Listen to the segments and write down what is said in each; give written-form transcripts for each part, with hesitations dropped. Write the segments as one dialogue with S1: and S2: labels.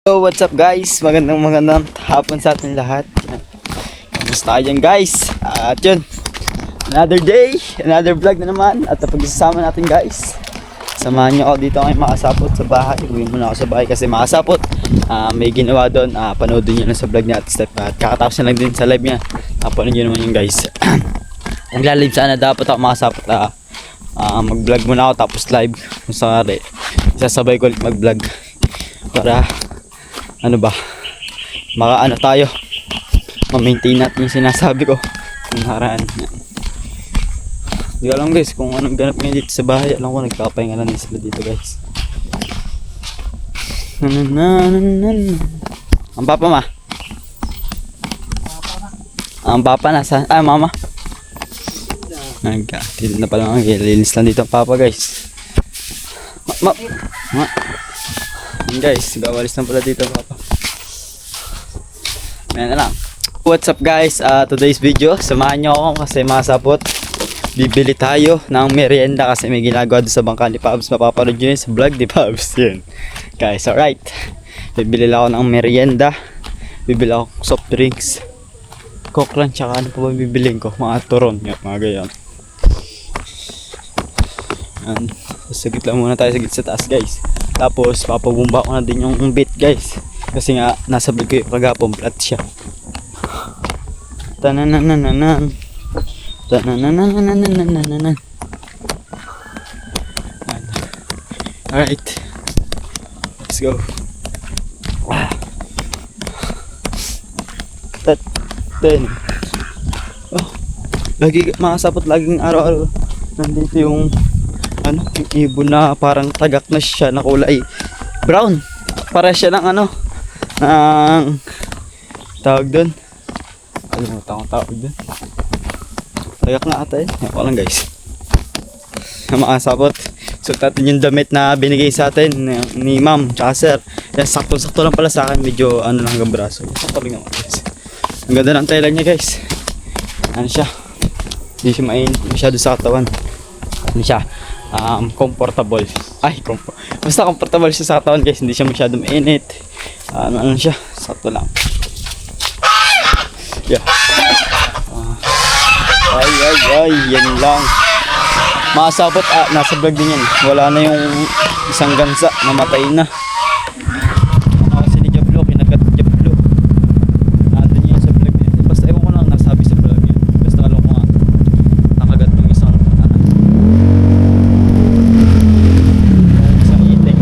S1: So what's up guys, magandang hapon sa atin lahat. Kamusta kayo dyan guys? At yun, another day, another vlog na naman. At pag-isasama natin guys, samahan nyo ako dito ngayon makasapot sa bahay. Uwi muna ako sa bahay kasi makasapot. May ginawa doon, panoodin nyo lang sa vlog niya at step. At kakatapos na lang din sa live niya. Panood nyo naman yun guys. Nagla-live sana dapat ako makasapot. Mag-vlog muna ako tapos live. Kung sakari, isasabay ko ulit mag-vlog. Para ano ba, maka tayo, ma-maintain natin yung sinasabi ko kung haraan. Hindi ko alam guys kung anong ganap ngayon dito sa bahay. Alam ko nagpapahinga lang din sila dito guys. Ang papa ma? Ang papa nasa? Mama? Dito na pala linis lang dito ang papa guys. Yan guys, gawalis na pala dito papa. Ayan na lang. What's up guys, today's video, samahan nyo ako kasi masapot. Bibili tayo ng merienda kasi may ginagawa doon sa bangka ni Pabs. Mapapanood nyo yun sa vlog ni Pabs yun. Guys, alright, bibili lang ako ng merienda. Bibili ako soft drinks, coke lang, tsaka ano pa ba bibiliin ko, mga turon, yan, mga ganyan. Sagit lang muna tayo sa taas guys. Tapos papabumba ko na din yung bit guys. Kasi nga nasa vlog ko yung kagapon, flat siya. Tananananan. Tanananananananan. Alright, let's go. Lagi makasapot, laging araw-araw nandito yung yung ibon na parang tagak na siya na kulay brown. Para siya ng ng tawag doon. Kalimutan ko tawag doon. Tagak nga ata eh. Yan ko lang guys. Makasapot. Suot natin yung damit na binigay sa atin ni ma'am tsaka sir. Yan, sakto-sakto lang pala sa akin. Medyo lang hanggang braso. Sakto rin naman guys. Ang ganda ng tela niya guys. Ano siya? Hindi siya masyado sa katawan. Ano siya? Comfortable. Basta comfortable siya sa katawan guys. Hindi siya masyado mainit. Ano siya? Sakto lang. Yeah. Ay, yan lang. Makasapot, nasa vlog din yan. Wala na yung isang gansa, namatay na. Kasi ni Jablo, kinagat ni Jablo. Nandun yan sa vlog din. Basta ewan ko lang nasabi sa vlog yun. Basta alam ko nga, nakagat yung isang itik.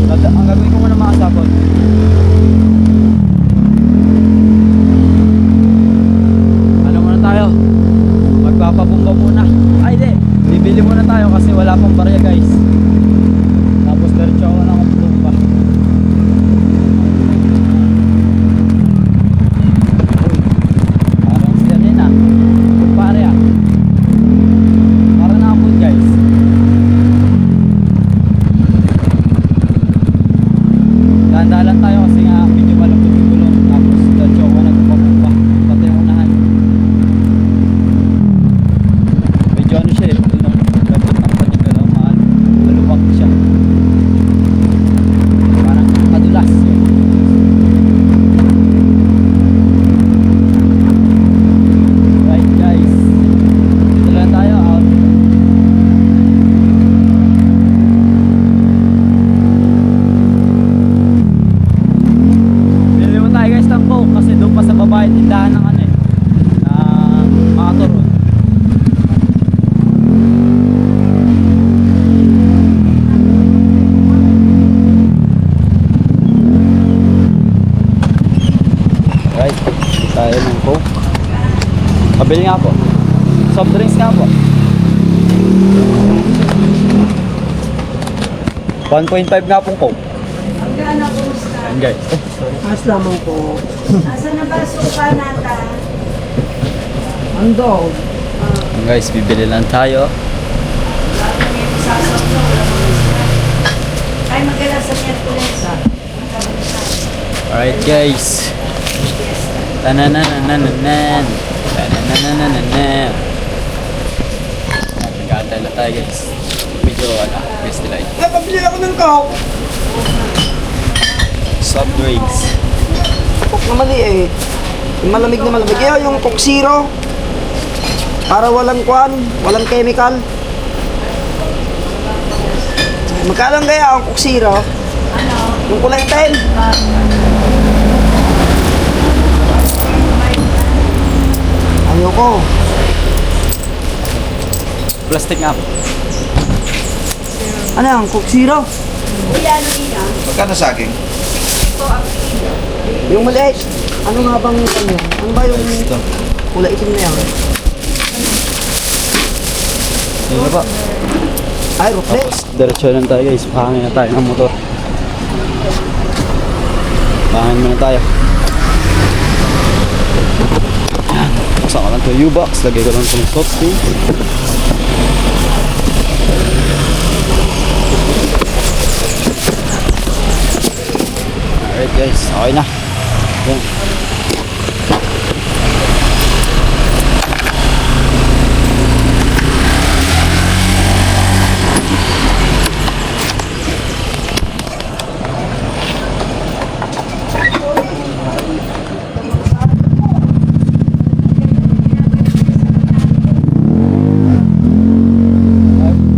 S1: Tapos, ang gagawin ko muna makasapot. Magpapabumba muna. Bibili muna tayo kasi wala pang barya guys. Tapos diretso ako na akong bumba. Parang siya din kumpare parang nakapun guys. Dahan-dahan tayo kasi nga medyo malambot yung gulong. Tapos diretso ako nagpapabumba. Pati yung unahan. Ano siya maluwag siya, parang madulas. Right guys, dito lang tayo out. Bili mo tayo guys ng coke kasi doon pa sa babae tindahan ng mga turon. Tayo ng coke. Pabili nga po. Soft drinks nga po. 1.5 nga pong coke.
S2: Magkano po sa?
S1: Ayan guys.
S3: Mas lamang po.
S2: Asa na ba suka nata?
S3: Ando.
S1: Ayan guys, bibili lang tayo.
S2: Ay, magkano sa Miyerkules?
S1: Alright guys. Tanananananan. Tanananananan. Nag-aantay lang tayo guys. Wait medyo guys nila.
S3: Pabili ako ng coke.
S1: Soft drinks.
S3: Coke na maliit. Yung malamig na malamig. Yung Coke Zero. Para walang kwan, walang chemical. Magkano kaya ang Coke Zero? Yung kulay 10. Ayoko.
S1: Plastic nga.
S3: Ano yan? Coke Zero?
S4: Magkano sa akin?
S3: Yung maliit. Ano nga bang ano? Ano ba yung kulay itim na yan?
S1: Yun na po.
S3: Ay, Ruflex.
S1: Diretso lang tayo guys. Pahangin na tayo ng motor. Pahangin muna tayo. Ayan. Buksan ko lang ito yung U-box. Lagay ko lang ito ng soft spring. Alright guys. Okay na. Ayan.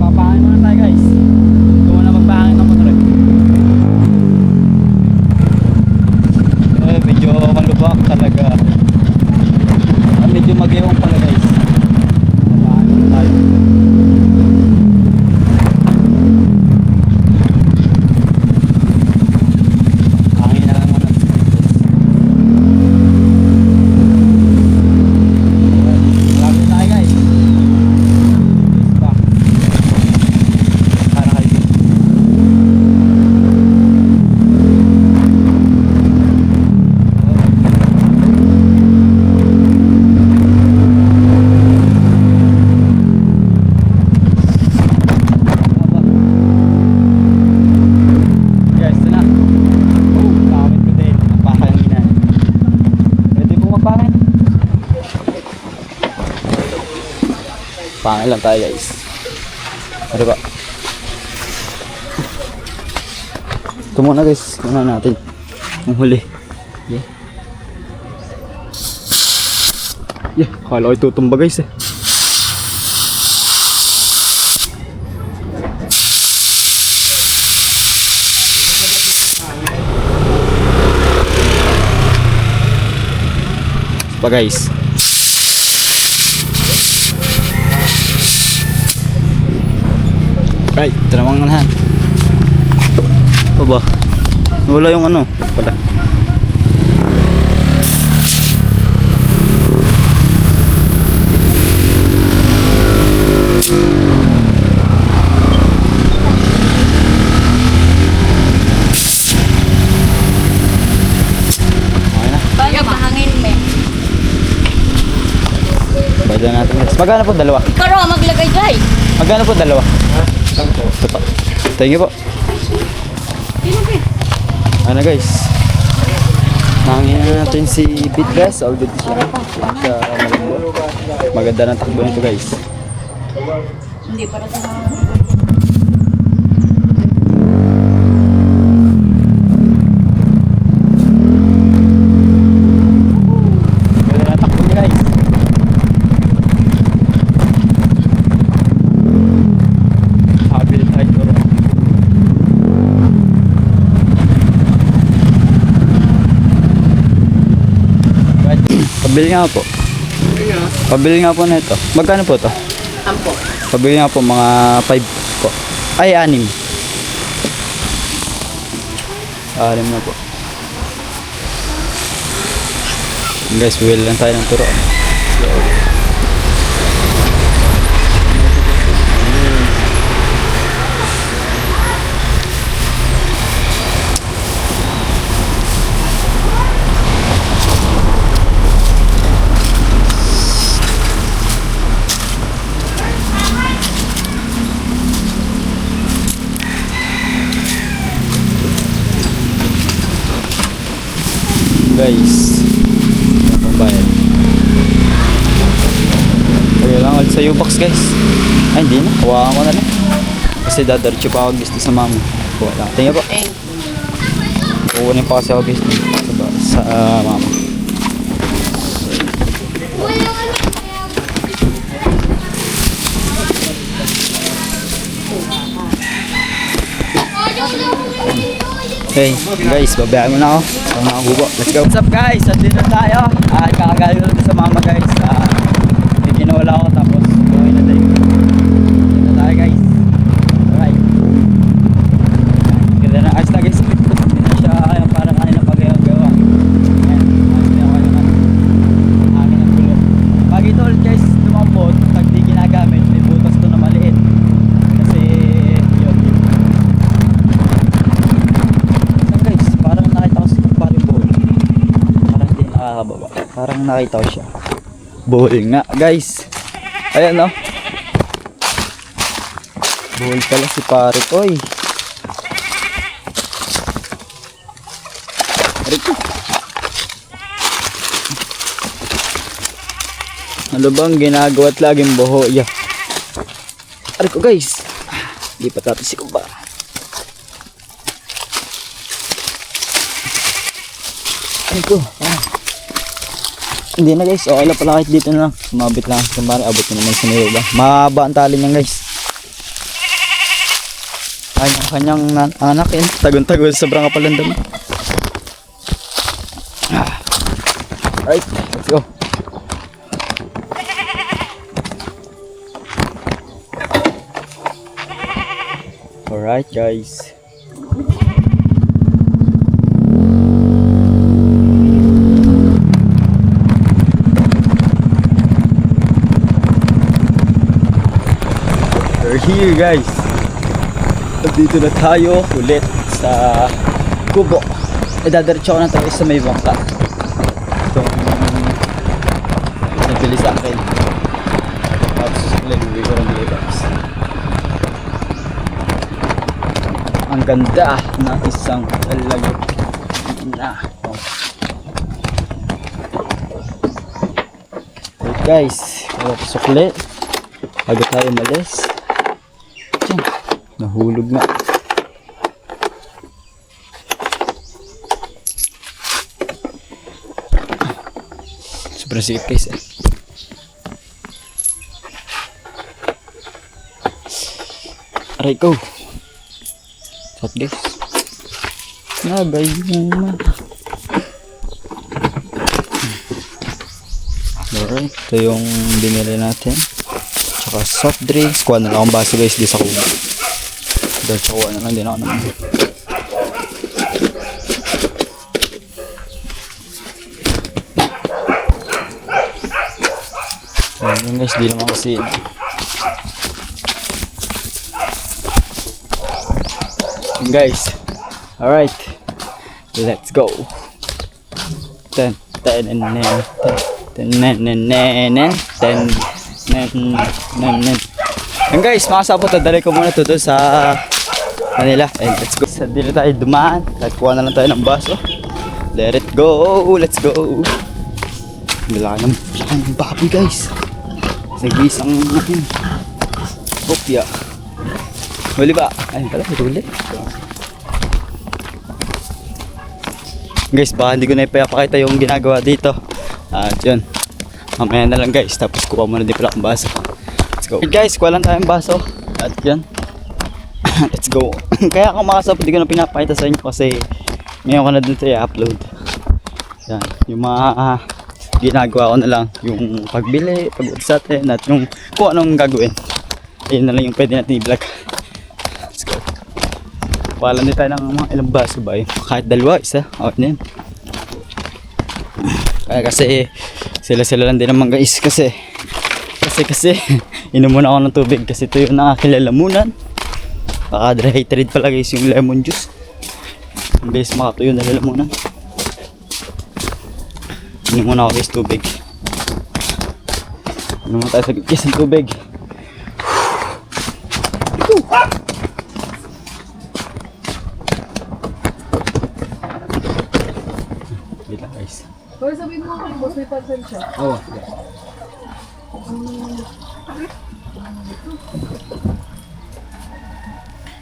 S1: Papahangin muna tayo guys. Ito muna magpahangin ng motor medyo malubak talaga. Medyo mag-iwang pala guys. Papahangin muna tayo. Hangin na lang muna. Malapit tayo guys. Para kayo. Guys, ito na. Gamit ko din. Pahanginan. Pwede pong mapangin. Pangin lang tayo guys. Ano ba? Ito muna guys. Muna natin. Ang huli. Yeah. Yeah. Kala ko itutumba guys eh. Pa guys. Right, ito namang unahan. Ano ba? Wala yung ano. Pala. Okay na.
S2: Kaya mahangin me.
S1: Pwede na natin guys. Magkano po dalawa?
S2: Ikaw raw maglagay dyan.
S1: Magkano po dalawa? Ito pa. Thank you po. Ano guys? Nangin na natin si Bitgas. All good siya. Sa Malabo. Maganda ng takbo nito guys.
S2: Hindi para sa
S1: Maganda ng takbo niya guys. Habil tayo turo. Pabili nga po. Pabili nga po na ito. Magkano po ito?
S2: ampo.
S1: Pabili nga po mga 5 po. Ay, 6. 6 na po. Guys, wheel lang tayo ng turo. Guys, pambayad. Okay lang ulit sa U-box guys. Ay, hindi na. Hawakan ko na lang. Kasi dadaritso pa ako gusto sa mama. Kuha lang. Tingnan po.
S2: Eh,
S1: Kukunin pa kasi ako gusto sa mama. Hey guys, babayaan mo na ako. Ang mga bubo. Let's go. What's up guys? Andito na tayo. Kakagaling ko sa mama guys. May kinawala ako tapos okay na tayo. Andito na tayo guys. Alright. Ganda na ayos na guys. Hindi na siya kaya para kanina pag-gawa. Ayan. Ayos na ako naman. Hangin ang gulo. Pag ito ulit guys, lumampot. Pag di ginagamit, may butas to na maliit. Kasi yun. Guys, parang nakita ko sa parang buhol. Parang hindi nakakababa. Parang nakita ko siya. Buhol nga guys. Ayan no. Buhol pala si pare ko eh. Rito. Ano bang ginagawa at laging buho? Yeah. Ari ko guys. Hindi pa tapos ko ba? Ay ko. Hindi na guys. Okay lang pala kahit dito na lang. Sumabit lang. Kumari abot ko naman sa nilo ba? Mahaba ang tali niyan guys. Kanyang anak yan. Tagon-tagon. Sobrang kapalan dami. Alright. Let's go. Alright guys. We're here guys. Dito na tayo ulit sa Kubo. Dadiretso ko na tayo sa may bangka. Itong nabili sa akin. Tapos ulit ko ng guys. Ang ganda ng isang alayo na. Okay guys, sukli. Bago tayo malis. Diyan, nahulog na. Sobrang sikip guys eh. Aray ko. Shot guys. Nagay naman. Alright, ito yung binili natin. Tsaka soft drinks. Kuha na lang akong baso guys di sa kubo. Dahil tsaka kuha na lang din ako naman. Ayan guys, di naman kasi guys. Alright, let's go. Ten. And guys, makasapot na dali ko muna to sa kanila. And let's go. Sa dito tayo dumaan. Kuha na lang tayo ng baso. Let it go. Let's go. Malaki ng baboy guys. Nag-iisang kopya. Huli ba? Ayun pala, huli. Guys, baka hindi ko na ipapakita yung ginagawa dito. At yun, mamaya na lang guys. Tapos kuha muna din pala akong baso. Let's go. Okay, guys, kuha lang tayong baso. At yun, let's go. Kaya kung makasapot, hindi ko na pinapakita sa inyo kasi ngayon ko na dito i-upload. Yan, yung mga ginagawa ko na lang. Yung pagbili, pag-uot sa atin, at yung kung anong gagawin. Ayun na lang yung pwede natin i-vlog. Let's go. Paalam din tayo ng mga ilang baso ba yun? Kahit dalawa, isa. Okay na yun. Kaya kasi sila lang din naman guys. Kasi inom muna ako ng tubig. Kasi ito yung nakakilalamunan. Baka dehydrated pala guys yung lemon juice. Guys, makatuyo na lalamunan. Inom muna ako guys tubig. Inom muna tayo sa gagis ng tubig. Guys.
S5: Pero sabihin mo kay boss, may parcel siya.
S1: Oo.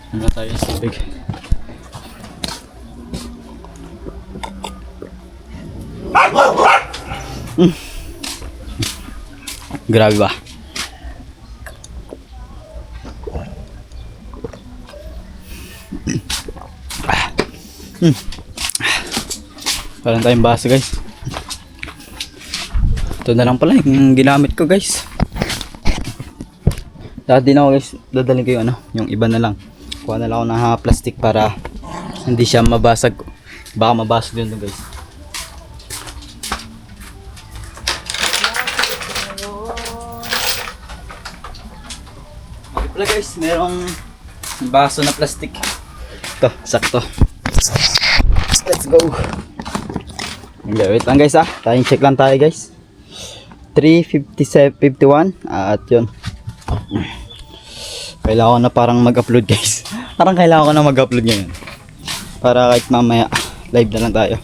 S1: Ano tayo sa tubig? Grabe ba? Parang tayong baso guys. Ito na lang pala yung ginamit ko guys. Dati na ako guys, dadalhin ko yung ano, yung iba na lang. Kuha na lang ako ng plastic para hindi siya mabasag. Baka mabasag yun guys. Okay pala guys, merong baso na plastic. Ito, sakto. Let's go. Okay, wait lang guys time check lang tayo guys. 3:51 at yun. Kailangan ko na parang mag-upload guys. Parang kailangan ko na mag-upload ngayon. Para kahit mamaya live na lang tayo.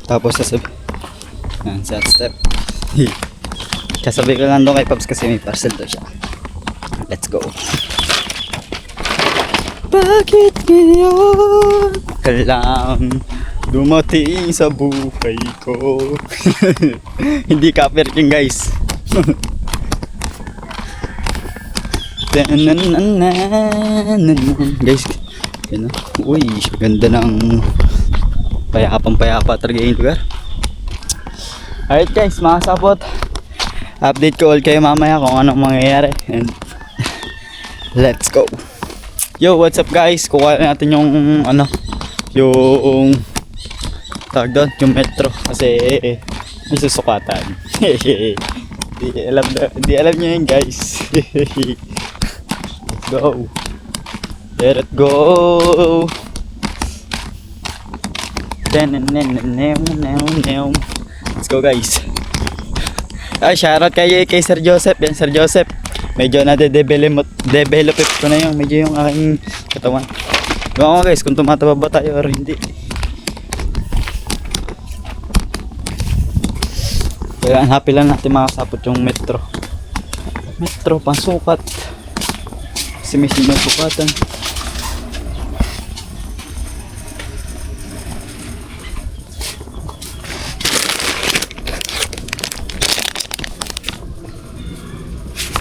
S1: Tapos sasabi yan, set step. Kasabi ko lang doon kay Pops kasi may parcel to siya. Let's go. Bakit ngayon ka lang dumating sa buhay ko? Hindi cover king guys. Guys, yun, uy, ganda ng payapang-payapa talaga yung lugar. Alright guys, mga sapot, update ko all kayo mamaya kung anong mangyayari. And let's go. Yo, what's up guys? Kukuha natin yung ano, yung tawag doon, yung metro kasi may susukatan. Di alam nyo yun guys. Let's go. Let it go. Let's go guys. Ay, shoutout kay Sir Joseph. Yan Sir Joseph. Medyo na-develop ko na yung medyo yung aking katawan. Diba guys kung tumataba ba tayo or hindi. Kaya happy lang natin makasapot yung metro. Metro, pansukat. Kasi may sinusukatan.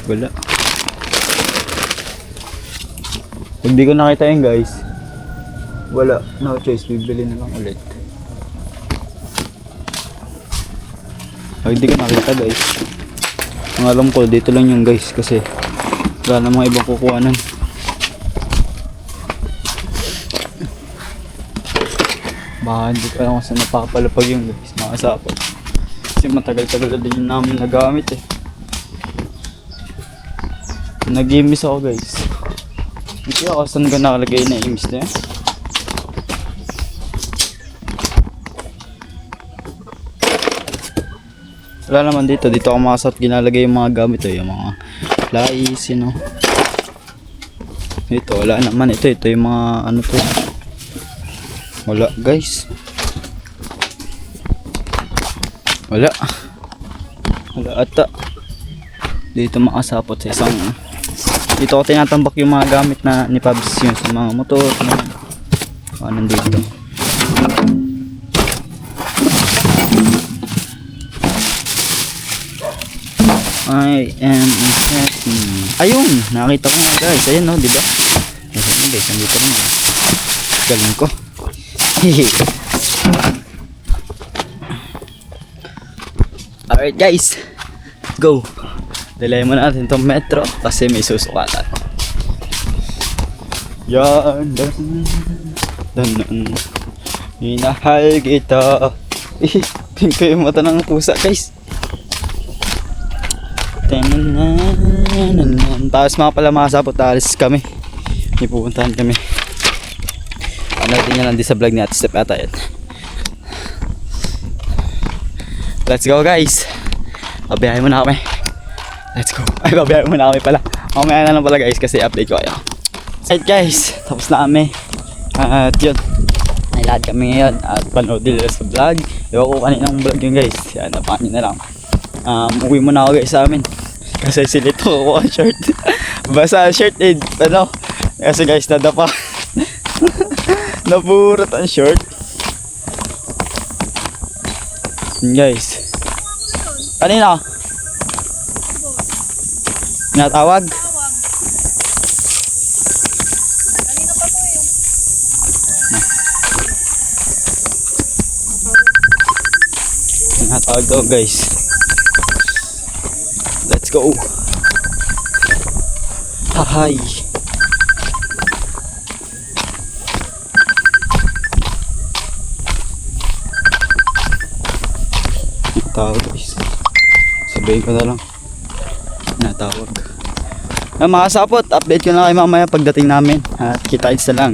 S1: Wala. Pag di ko nakita yun guys, wala. No choice, bibili na lang ulit. Pag di ko nakita guys, ang alam ko dito lang yung guys kasi wala na mga ibang kukuha nun. Baka hindi ko alam kung saan napapalapag yung guys, mga sapot. Kasi matagal-tagal na din yung namin nagamit eh. Nag-imis ako guys. Hindi ako saan ko nakalagay na imis na yan. Wala naman dito. Dito ako makasat ginalagay yung mga gamit. Yung mga lais, you know. Ito, wala naman. Ito yung mga ano to. Wala guys. Wala ata. Dito makasapot sa isang dito ko tinatambak yung mga gamit na ni Pabs yun sa mga motor nandito. I am ayun, nakita ko nga guys. Ayun no, diba? Ayun guys, nandito rin. Galing ko. Alright guys, go. Dalayan mo natin itong metro kasi may susukatan. Yan. Minahal kita. Tingin ko yung mata ng pusa guys. Tapos mga pala mga sapot, alis kami. May pupuntahan kami. Ano din yan nandito sa vlog ni Ate Step ata yan. Let's go guys. Pabiyahin mo na kami. Let's go. Ay, babayaran muna kami pala. Mamaya na lang pala guys kasi update ko kayo. Alright guys, tapos na kami. At yun. lahat kami ngayon at panood nila sa vlog. Ewan ko kaninang vlog yun guys. Yan, napakan nyo na lang. Uwi muna ako guys sa amin. Kasi silito ko ang shirt. Basa ang shirt eh. Ano? Kasi guys, nadapa. Napurot ang short. Yun guys. Kanina? Natawag? Natawag daw guys. Let's go. Hi. Natawag guys. Sabihin ko na lang. Natawag. Mga sapot, update ko na kayo mamaya pagdating namin. At kita-its na lang.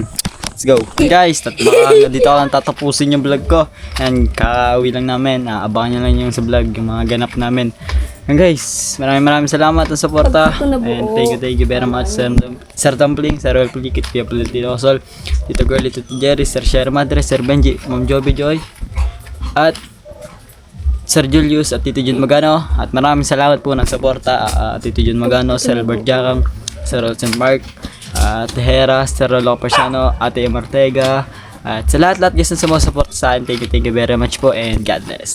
S1: Let's go. Guys, dito ako lang tatapusin yung vlog ko. And kauwi lang namin. Abangan nyo lang yung sa vlog, yung mga ganap namin. And guys, maraming salamat sa suporta. And thank you very much Sir Dumpling, Sir Well Pulikit, Pia Pulitino Sol, Tito Girlie, Tito Jerry, Sir Sher Madre, Sir Benji, Ma'am Joby Joy, at Sir Julius at Tito Jun Magano. At maraming salamat po ng suporta. Tito Jun Magano, Sir Albert Jacang, Sir Olsen Mark, Tejera, Sir Rolo Persano, Ate Em Ortega, at sa lahat guys na sumusuporta sa akin. Thank you very much po and God bless.